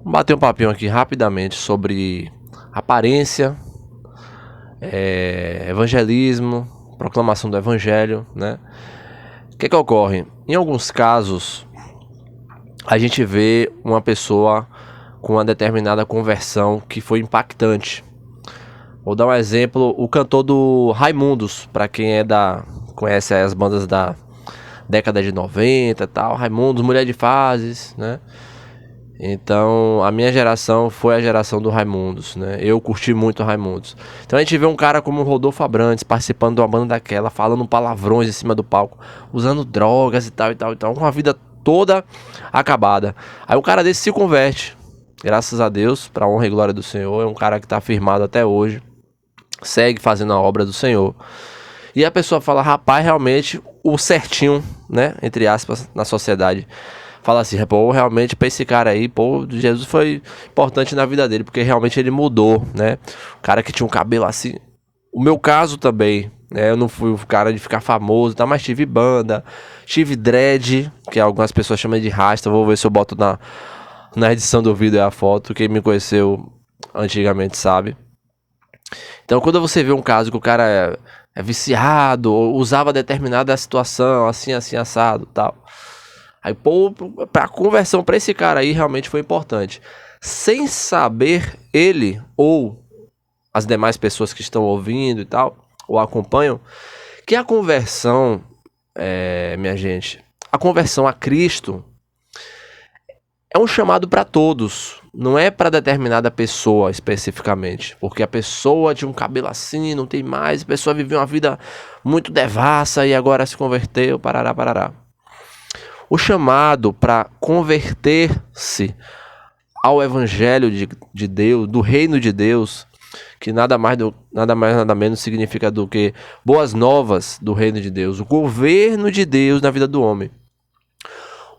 Vamos bater um papinho aqui rapidamente sobre aparência, evangelismo, proclamação do evangelho, né? O que ocorre? Em alguns casos, a gente vê uma pessoa com uma determinada conversão que foi impactante. Vou dar um exemplo, o cantor do Raimundos, para quem conhece as bandas da década de 90 e tal, Raimundos, Mulher de Fases, né? Então, a minha geração foi a geração do Raimundos, né? Eu curti muito Raimundos. Então a gente vê um cara como o Rodolfo Abrantes participando de uma banda daquela, falando palavrões em cima do palco, usando drogas e tal, com a vida toda acabada. Aí um cara desse se converte, graças a Deus, pra honra e glória do Senhor. É um cara que tá firmado até hoje, segue fazendo a obra do Senhor. E a pessoa fala, rapaz, realmente o certinho, né, entre aspas, na sociedade, fala assim, pô, realmente pra esse cara aí, pô, Jesus foi importante na vida dele, porque realmente ele mudou, né? O cara que tinha um cabelo assim. O meu caso também, né? Eu não fui o cara de ficar famoso, tá? Mas tive banda, tive dread, que algumas pessoas chamam de rasta. Vou ver se eu boto na edição do vídeo a foto. Quem me conheceu antigamente sabe. Então, quando você vê um caso que o cara é viciado, ou usava determinada situação, assim, assado, tal. Aí, pô, pra conversão pra esse cara aí realmente foi importante. Sem saber ele ou as demais pessoas que estão ouvindo e tal, ou acompanham, que a conversão, minha gente, a conversão a Cristo é um chamado para todos, não é para determinada pessoa especificamente, porque a pessoa tinha um cabelo assim, não tem mais, a pessoa viveu uma vida muito devassa e agora se converteu, parará. O chamado para converter-se ao evangelho de Deus, do reino de Deus, que nada menos significa do que boas novas do reino de Deus, o governo de Deus na vida do homem.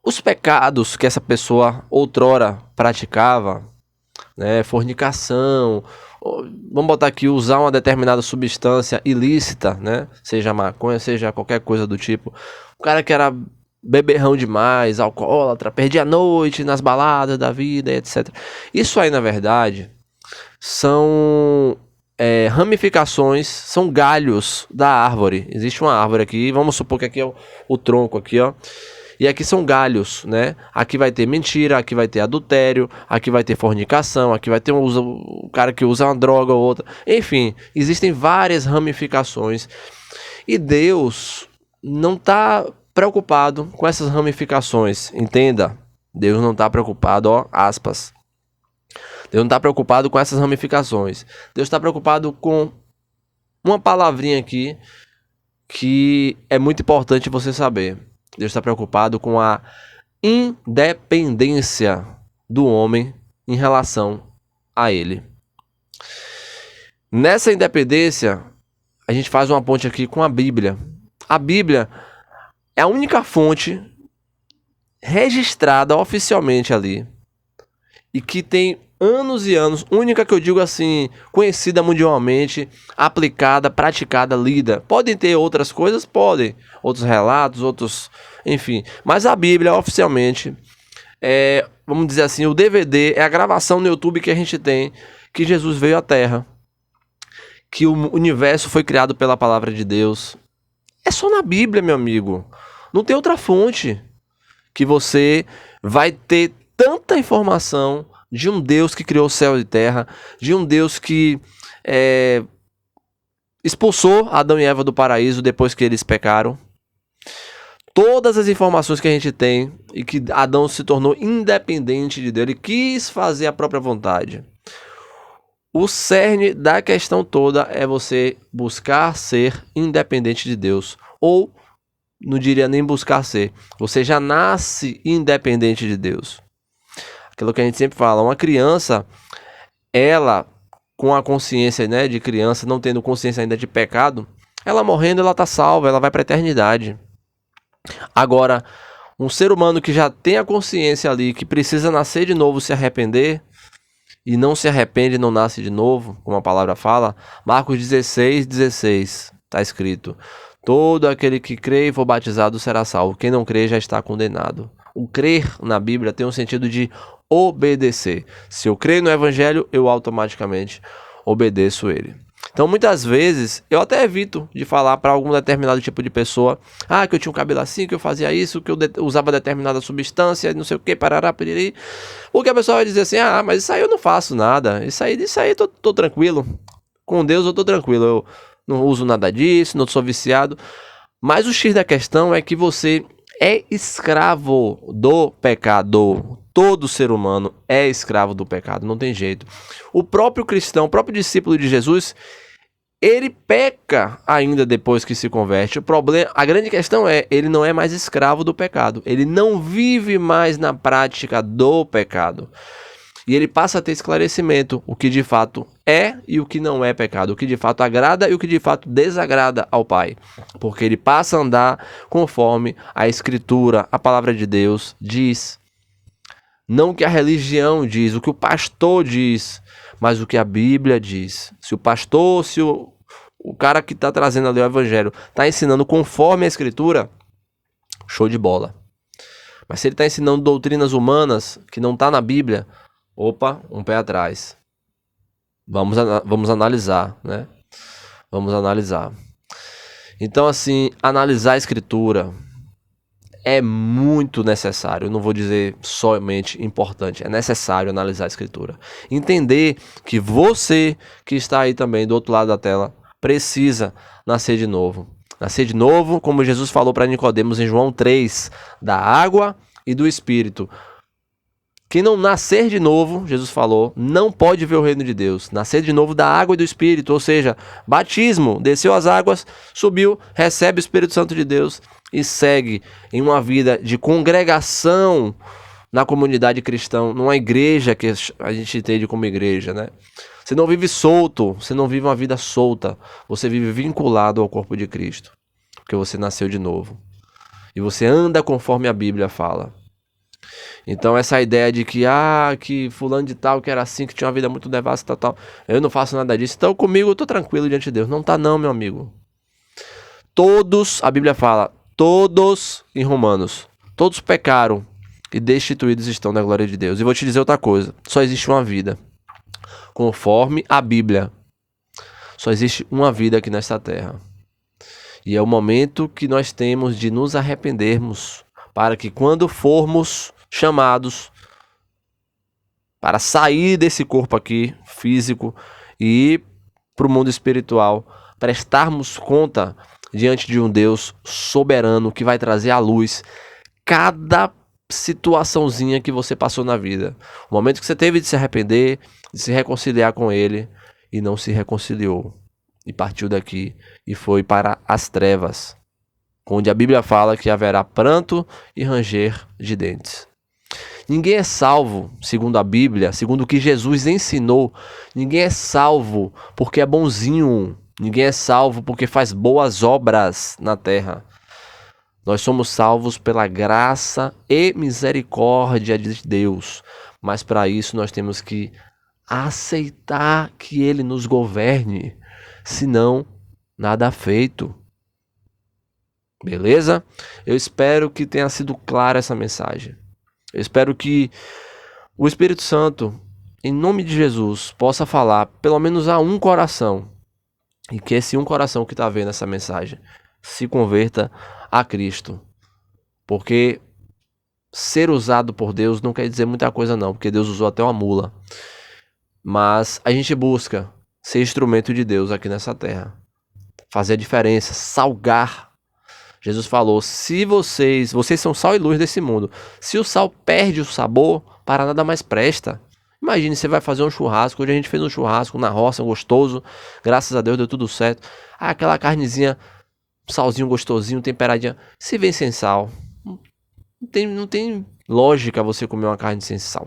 Os pecados que essa pessoa outrora praticava, né, fornicação, vamos botar aqui, usar uma determinada substância ilícita, né, seja maconha, seja qualquer coisa do tipo, o cara que era beberrão demais, alcoólatra, perdia a noite nas baladas da vida, etc. Isso aí, na verdade, são ramificações, são galhos da árvore. Existe uma árvore aqui, vamos supor que aqui é o tronco aqui, ó. E aqui são galhos, né? Aqui vai ter mentira, aqui vai ter adultério, aqui vai ter fornicação, aqui vai ter o cara que usa uma droga ou outra. Enfim, existem várias ramificações. E Deus não está preocupado com essas ramificações. Entenda, Deus não está preocupado, ó, aspas. Deus não está preocupado com essas ramificações. Deus está preocupado com uma palavrinha aqui que é muito importante você saber. Deus está preocupado com a independência do homem em relação a ele. Nessa independência, a gente faz uma ponte aqui com a Bíblia. A Bíblia é a única fonte registrada oficialmente ali e que tem anos e anos, única que eu digo assim, conhecida mundialmente, aplicada, praticada, lida. Podem ter outras coisas? Podem. Outros relatos, outros... Enfim. Mas a Bíblia, oficialmente, vamos dizer assim, o DVD é a gravação no YouTube que a gente tem, que Jesus veio à Terra, que o universo foi criado pela palavra de Deus. É só na Bíblia, meu amigo. Não tem outra fonte que você vai ter tanta informação de um Deus que criou o céu e terra, de um Deus que expulsou Adão e Eva do paraíso depois que eles pecaram. Todas as informações que a gente tem e que Adão se tornou independente de Deus, ele quis fazer a própria vontade. O cerne da questão toda é você buscar ser independente de Deus, ou não diria nem buscar ser, você já nasce independente de Deus. Aquilo que a gente sempre fala, uma criança, ela com a consciência, né, de criança, não tendo consciência ainda de pecado, ela morrendo, ela tá salva, ela vai para a eternidade. Agora, um ser humano que já tem a consciência ali, que precisa nascer de novo, se arrepender, e não se arrepende, não nasce de novo, como a palavra fala, Marcos 16:16, está escrito: todo aquele que crê e for batizado será salvo, quem não crê já está condenado. O crer na Bíblia tem um sentido de obedecer. Se eu creio no evangelho, eu automaticamente obedeço ele. Então, muitas vezes, eu até evito de falar para algum determinado tipo de pessoa, que eu tinha um cabelo assim, que eu fazia isso, que eu usava determinada substância, não sei o que, parará, piriri. Porque a pessoa vai dizer assim, mas isso aí eu não faço nada, isso aí eu tô tranquilo. Com Deus eu tô tranquilo, eu não uso nada disso, não sou viciado. Mas o X da questão é que você é escravo do pecado. Todo ser humano é escravo do pecado, não tem jeito. O próprio cristão, o próprio discípulo de Jesus, ele peca ainda depois que se converte. A grande questão é, ele não é mais escravo do pecado. Ele não vive mais na prática do pecado. E ele passa a ter esclarecimento, o que de fato é e o que não é pecado, o que de fato agrada e o que de fato desagrada ao Pai. Porque ele passa a andar conforme a Escritura, a palavra de Deus diz. Não o que a religião diz, o que o pastor diz, mas o que a Bíblia diz. Se o pastor, se o cara que está trazendo ali o evangelho está ensinando conforme a Escritura, show de bola. Mas se ele está ensinando doutrinas humanas que não está na Bíblia, opa, um pé atrás. Vamos analisar, né? Vamos analisar. Então, assim, analisar a Escritura é muito necessário. Eu não vou dizer somente importante. É necessário analisar a Escritura. Entender que você que está aí também do outro lado da tela precisa nascer de novo. Nascer de novo, como Jesus falou para Nicodemos em João 3, da água e do Espírito. Quem não nascer de novo, Jesus falou, não pode ver o reino de Deus. Nascer de novo da água e do Espírito, ou seja, batismo, desceu as águas, subiu, recebe o Espírito Santo de Deus e segue em uma vida de congregação na comunidade cristã, numa igreja que a gente entende como igreja, né? Você não vive solto, você não vive uma vida solta, você vive vinculado ao corpo de Cristo, porque você nasceu de novo. E você anda conforme a Bíblia fala. Então essa ideia de que fulano de tal, que era assim, que tinha uma vida muito devassa, tal, eu não faço nada disso, então comigo eu tô tranquilo diante de Deus. Não tá não, meu amigo. Todos, a Bíblia fala, todos em Romanos, todos pecaram e destituídos estão da glória de Deus. E vou te dizer outra coisa, só existe uma vida. Conforme a Bíblia, só existe uma vida aqui nesta terra. E é o momento que nós temos de nos arrependermos, para que quando formos chamados para sair desse corpo aqui, físico, e ir para o mundo espiritual, prestarmos conta diante de um Deus soberano que vai trazer à luz cada situaçãozinha que você passou na vida. O momento que você teve de se arrepender, de se reconciliar com Ele, e não se reconciliou. E partiu daqui e foi para as trevas, onde a Bíblia fala que haverá pranto e ranger de dentes. Ninguém é salvo, segundo a Bíblia, segundo o que Jesus ensinou. Ninguém é salvo porque é bonzinho. Ninguém é salvo porque faz boas obras na terra. Nós somos salvos pela graça e misericórdia de Deus. Mas para isso nós temos que aceitar que Ele nos governe. Senão, nada feito. Beleza? Eu espero que tenha sido clara essa mensagem. Eu espero que o Espírito Santo, em nome de Jesus, possa falar pelo menos a um coração. E que esse um coração que está vendo essa mensagem se converta a Cristo. Porque ser usado por Deus não quer dizer muita coisa não, porque Deus usou até uma mula. Mas a gente busca ser instrumento de Deus aqui nessa terra. Fazer a diferença, salgar. Jesus falou, se vocês são sal e luz desse mundo. Se o sal perde o sabor, para nada mais presta. Imagine, você vai fazer um churrasco. Hoje a gente fez um churrasco na roça, gostoso. Graças a Deus deu tudo certo. Aquela carnezinha, salzinho gostosinho, temperadinha. Se vem sem sal, não tem lógica você comer uma carne sem sal.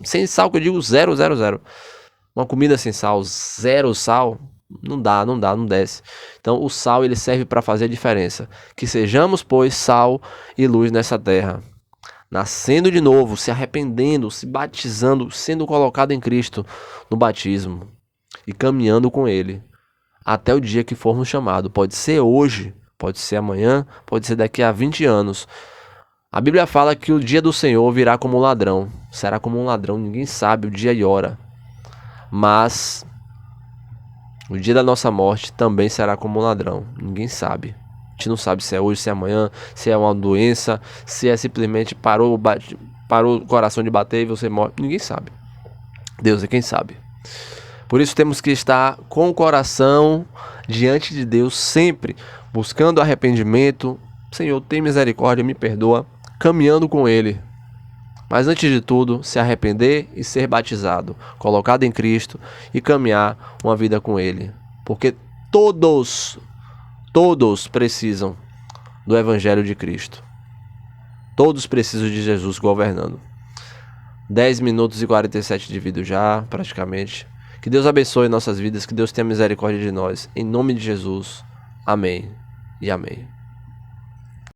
Sem sal que eu digo 0, 0, 0. Uma comida sem sal, 0 sal, não desce. Então o sal ele serve para fazer a diferença. Que sejamos, pois, sal e luz nessa terra. Nascendo de novo, se arrependendo, se batizando, sendo colocado em Cristo no batismo. E caminhando com Ele. Até o dia que formos chamados. Pode ser hoje, pode ser amanhã, pode ser daqui a 20 anos. A Bíblia fala que o dia do Senhor virá como um ladrão. Será como um ladrão, ninguém sabe o dia e hora. Mas o dia da nossa morte também será como um ladrão. Ninguém sabe. A gente não sabe se é hoje, se é amanhã, se é uma doença, se é simplesmente parou o coração de bater e você morre. Ninguém sabe. Deus é quem sabe. Por isso temos que estar com o coração diante de Deus sempre, buscando arrependimento. Senhor, tem misericórdia, me perdoa, caminhando com Ele. Mas antes de tudo, se arrepender e ser batizado, colocado em Cristo e caminhar uma vida com Ele. Porque todos precisam do Evangelho de Cristo. Todos precisam de Jesus governando. 10 minutos e 47 de vídeo já, praticamente. Que Deus abençoe nossas vidas, que Deus tenha misericórdia de nós. Em nome de Jesus. Amém e amém.